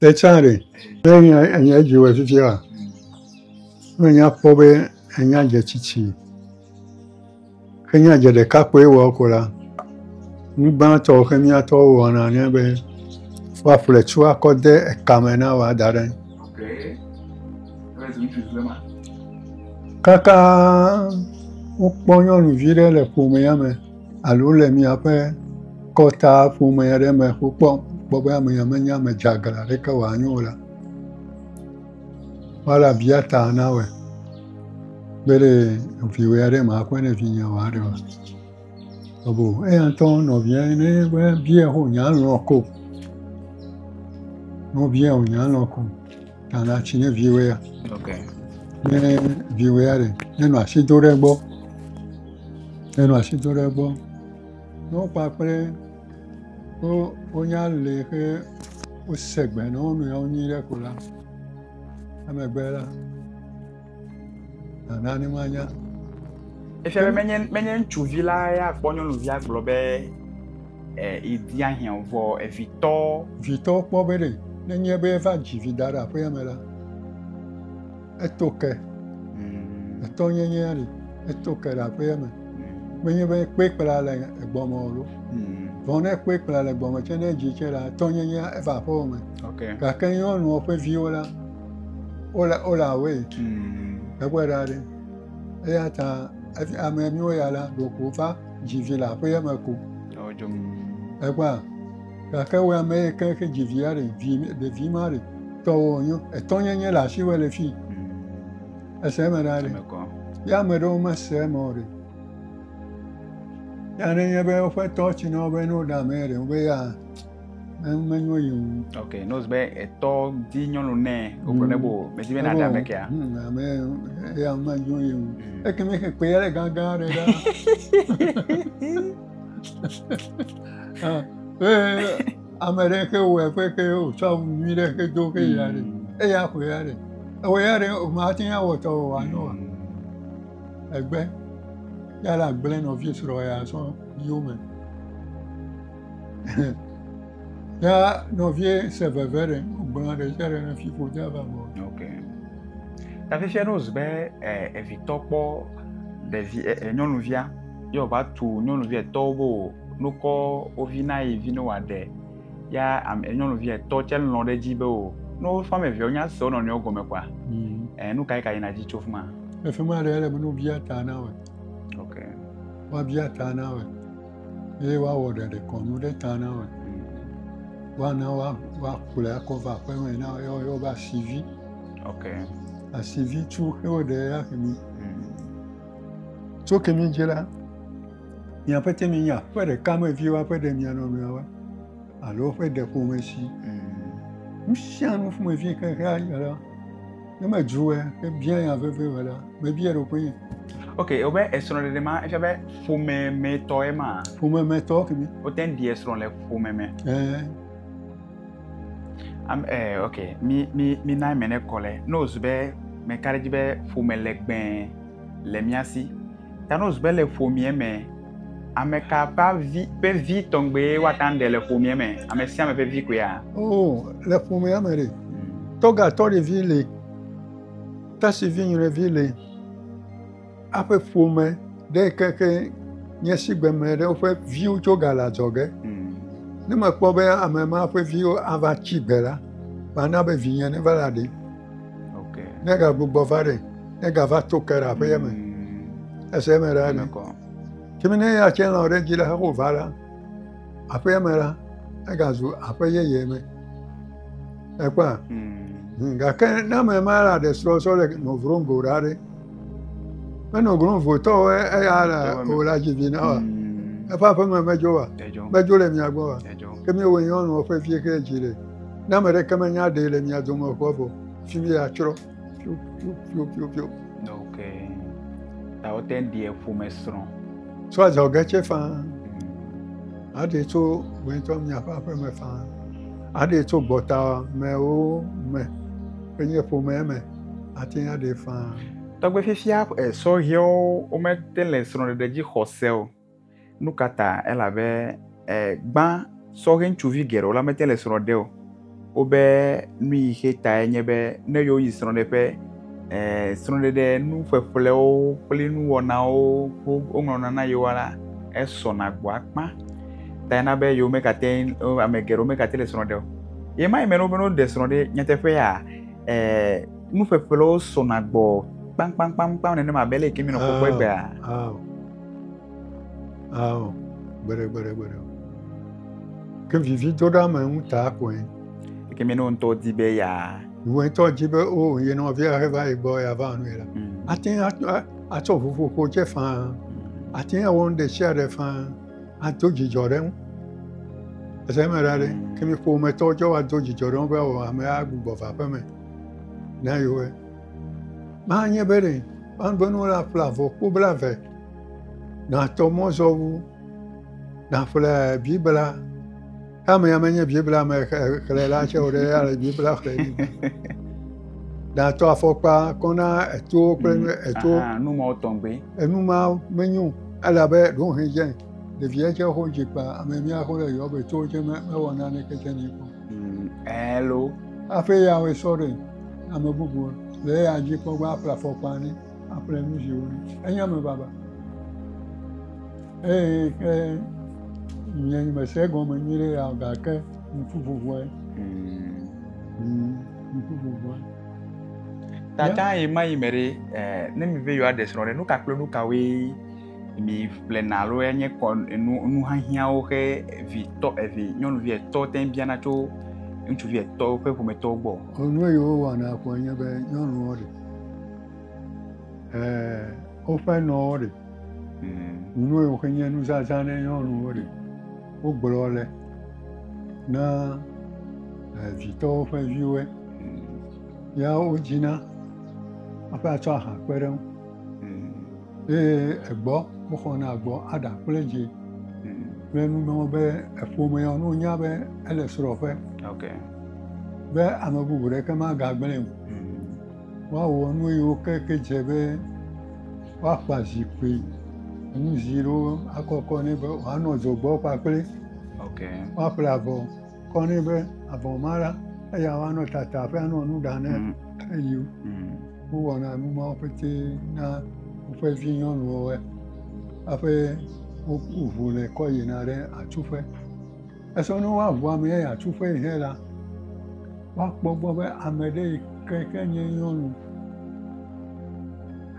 Techare. Then I you were here. When you probably and I get chichi. Can you get the capway walker? You bound to him at all one and never. What for the chua called there a camena or that. Okay. Let's introduce them. Kaka Ukponyon vire le Pumayame. Alule mi ape kota Pumayame Hupon. Boba Mayamanya Majagala Reka Wanyola. Wala biata nawe. Bere viwere ma kwene vinya ware. Obo Anton no viene bien ho nyan loko. No bien ho nyan loko. Tana chine viwere. Okay. Ne viwere. Nenu asidore gbo. Nenu asidore gbo. No papre o nya le ke o segbe no nu ya onyi re ko la. Amegbela. Anani manya. If you menyen chuvila ya ponyo no via globe idi ahian vo e Vitor pobere. Nenye be va jividara po yamela. Etoke. Etonye nyeri. Etoke la po yamela. Menye be pekpela le egbomo lo. Vone pekpela le egbomo chene jichela tonye nya eva po me. Okay. Ka kenyo no pe viola. Ola we. Egwerare. Eyata amemyo yala dokufa jivila po yamako. Ojum. Egwa. Ka we ame ke jiviare de vimare. Towo etonye nya la shiwe le fi. Esemerare. Ya mero ma semore. Ya ne be o fe touch no be no da mere we ya. Menyo yu. Okay, nos be eto di nyonu ne obrebo me di be na da meke a. Me ya menyo yu. E ke me ke pe ya gangan re da. America we fe ke o so mi re ke do ke ya re. E ya ko ya re. O ya re o ma tin ya wo to wa no. Egbe yala glen of yes roya so human. Ya no vie se vevere bon de jere na fi fo java mo. Okay. Ta fe nos be evitopo de vi nyonu via yo ba tu nyonu via tobo no ko ovina e vino wade ya am nyonu via to chel no de jibe o no fame vi onya so no ne ogome kwa no kai na ji chofuma E fe ma re no via ta na we. Okay. Wa via ta na we. E wa wo de ko no de ta na we. Wa na wa kula ko va pe we na yo ba civi. Okay. A civi tu o de ya kemi. So kemi jela. Ya pete mi ya, pede kama vi wa pede mi no mi wa. Alo pede ko me si. Mchiano fu me vi ka ya la. Ne ma jouer, que bien ya veve voilà. Me bien ro pin. Okay, obe esron de ma e be fume me to e ma. Fume me to kemi. O ten di esron le fume me. Okay, mi na me ne kole. No zbe me kariji be fume legben le miasi. Ta no zbe le fume me. Ame ka pa vi tongbe watande le fume me. Ame si ame pe vi ko ya. Oh, le fume amere. Toga to de ville. Ta si vi re ville. Ape fume de keke nyesi gbe mere o fe vi o joga la joge. Ne ma po be ame ma fe vi o ava chi bela. Ba na be vi ne vala de. Okay. Ne ga gbogbo fare. Ne ga va to kera pe me. Ese me ra na. Kimene ya chen la re jila ha ko vala. Ape me ra. E ga zu ape ye me. E kwa. Ga ke na me ma ra de so le no vrongo rare. Me no gronvo to e ya la o la jivina wa. E pa pa me jo wa. Me jo le mi agbo wa. Kemi o yan no fe fi ke jile. Na me re kama nya de le mi azo mo ko bo. Fi bi a chro. Piu. Okay. Ta o ten di e fume stron. So a joga che fa. Ade to we to mi apa pe me fa. Ade to bota me o me. Enye fume me. Ati ade fa. Togbe fifia so hio o me ten le stron de ji hosel. Nukata ela be gban so hen chuvi gero la me ten le stron de o. obe nui heta nyebe ne yo yi sronde pe sronde de nu fefle o pli nu wona o ngona na yo wala eso na gbo apa ta na be yo mekate amegero mekate le sronde o ye mai me no de sronde nyete fe ya nu fefle o so na gbo pam ne ma bele kimi no ko gbe bere que vivi toda ma ta ko que me não tô de be ya o então de be o ye no via reva e boy avant nous là atin a to fo ko je fa atin a won de share fa a to ji joren ese merare que me ko me to jo a to ji joren ba o ame a gbo fa pe me na yo e ma nye bere an bonu la plavo ko blave na to mo zo na fla bibla kama ya mwenye Biblia mekele che ore ya Biblia khali da to afokpa kona eto nu mo tombe enu ma menyu ala be do hinje de vie che ho jipa amemia ho le yo be to je me wona ne ke tani ko hello afe ya we sorry amabubu le ya jipa gba pra fokpa ni apre nu ji ori enya me baba Nye me se gome nyire ya gake mfufuwe mfufuwe tata e mai mere ne mi ve yo adesro no kaklo no kawe mi plenalo enye kon nu hahia o he vito evi nyonu vie to ten bia na to ntu vie to pe ko meto gbo onu yo wa na ko nye be nyonu ori o fa no ori nu yo kenye nu sa sa ne nyonu ori o brole na vito fa viwe ya o jina apa to ha pere egbo mo ko na gbo ada pleje menu no be efo mo ya no nya be ele soro fe okay be amabu bure ka ma ga gbele wa wo nu yo ke jebe wa pa ji pe nu zero akoko ni be wa no zo gbo pa pe okay wa plavo koni be abomara ya wa no tata fe no nu dane ayu wo na mu ma pete na fe vinyon wo afe o vole ko yinare atufe eso no wa bu ame ya atufe hela wa gbogbo be amede keke nyonu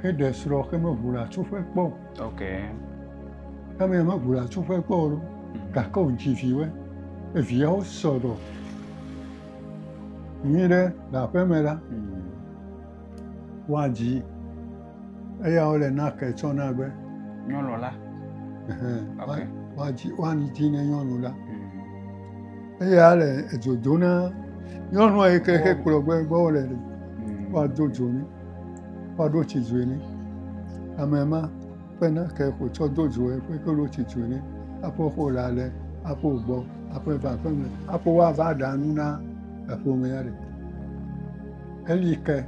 he desro ke mo vula atufe po okay kame ma vula atufe po ro ka ko njifiwe e via o sodo mire la pemela waji eya ole na ke chona gbe nyonu la okay waji wani jine nyonu la eya le ejodona nyonu e ke kulogbe gbo le wa dojo ni wa do chizu ni amema pena ke ko cho dojo e pe ko lo chizu ni apo ko la le apo gbo apo va peme apo wa va danu na apo me yare elike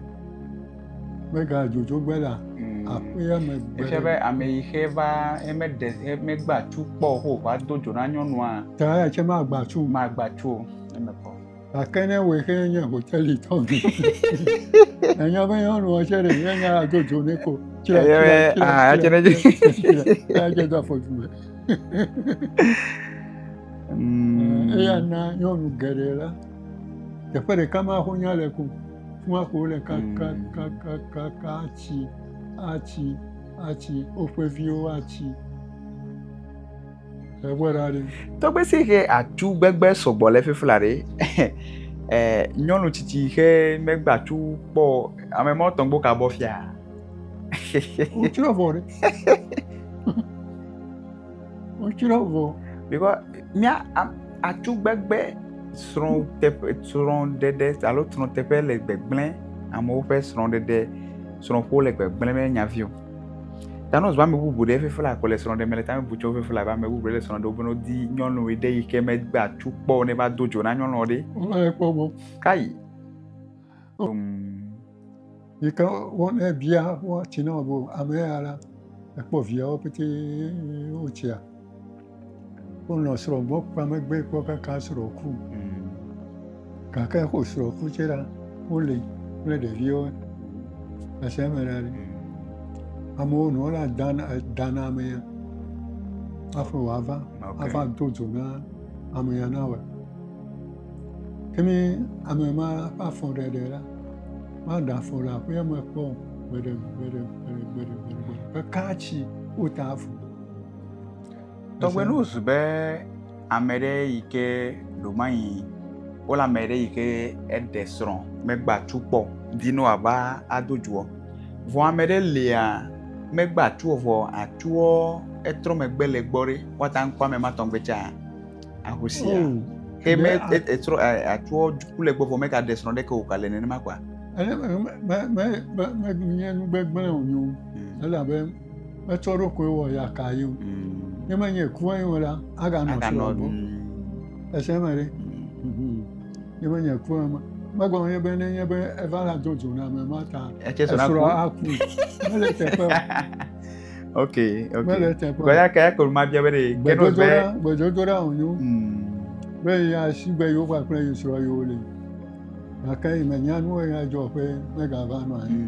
mega jojo gbela apoya me gbela ebe ame ihe ba eme gba tu po ho ba dojo na nyonu a ta ya che ma gba tu eme po akene we ke nya hotel ton enya ba nyonu o chere nya dojo ne ko a chere ya je da fo tu ya na nyonu gerela ya pare kama ho nya le ku fún akole ka achi ofe vio achi ewera to gbe se ke atu gbegbe sogbo le fifulare nyonu titi ke megba tu po amemo tongbo ka bo fia o chiro because mia atu gbegbe sron dede alo tron tepe le gbegble amo pe sron dede sron po le gbegble me nyavio tanos ba me bubu de fefula ko le sron de me le ta me bucho fefula ba me bubu le sron do bono di nyonu ide ike me gba tupo ne ba dojo na nyonu de o kai ika won e bia wo tinobo ameara e po via o pete o chia on no sron bo pa me gbe ko ka sro ku gake xɔ srɔ̃ ƒutse la wole kple ɖeviwo eseme ɖa ɖi amewo nɔ la dana amea hafi wòava ava do dzo na amea na wɔ kemi ame ma ƒe afɔ ɖeɖe la maɖe afɔ le aƒea me kpɔ gbeɖe kaka tsi wota afɔ. Tɔgbe no zu be ame ɖe yi ke ɖomanyi wole ame ɖe yi ke eɖe srɔ̃ megba tu kpɔ dino ava ado dzoa vɔ ame ɖe lia megba tu vɔ atuɔ etrɔ megbe le gbɔ ɖe woata ŋkɔ ame ma tɔgbe tsa ahosia ke me etrɔ atuɔ ku le gbɔ vɔ mega ɖe srɔ̃ ɖeke wòka le nenema kɔa. Nye nugbegblẽ wònyo elabe metsɔ ɖokoe wɔ yaka yi o ne menye kua yi o la aganɔ srɔ̃ gbɔ eseme ɖe ne menye kua me megblɔ nye be nenye be eva la do dzo na ame ma ta esrɔ̃ aku mele teƒe o. Ok. Gɔya kaya ko ma bia be de gbedodoɖa wònyo be ya si be yewo kpakple yi srɔ̃ yiwo le gake yi menya nuwo ya dzɔ ƒe megava nɔ anyi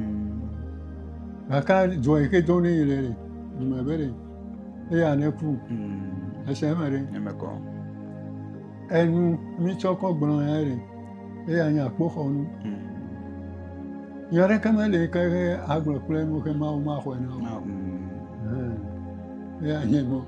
gake dzo yi ke do ne yi le me be de eya ne ku eseme ɖe enu mitsɔ kɔ gblɔ ya ɖe eya nye akpoxɔnu nya ɖeke mele ke agblɔ kple nu ke Mawu maxɔe na o eya nye nu.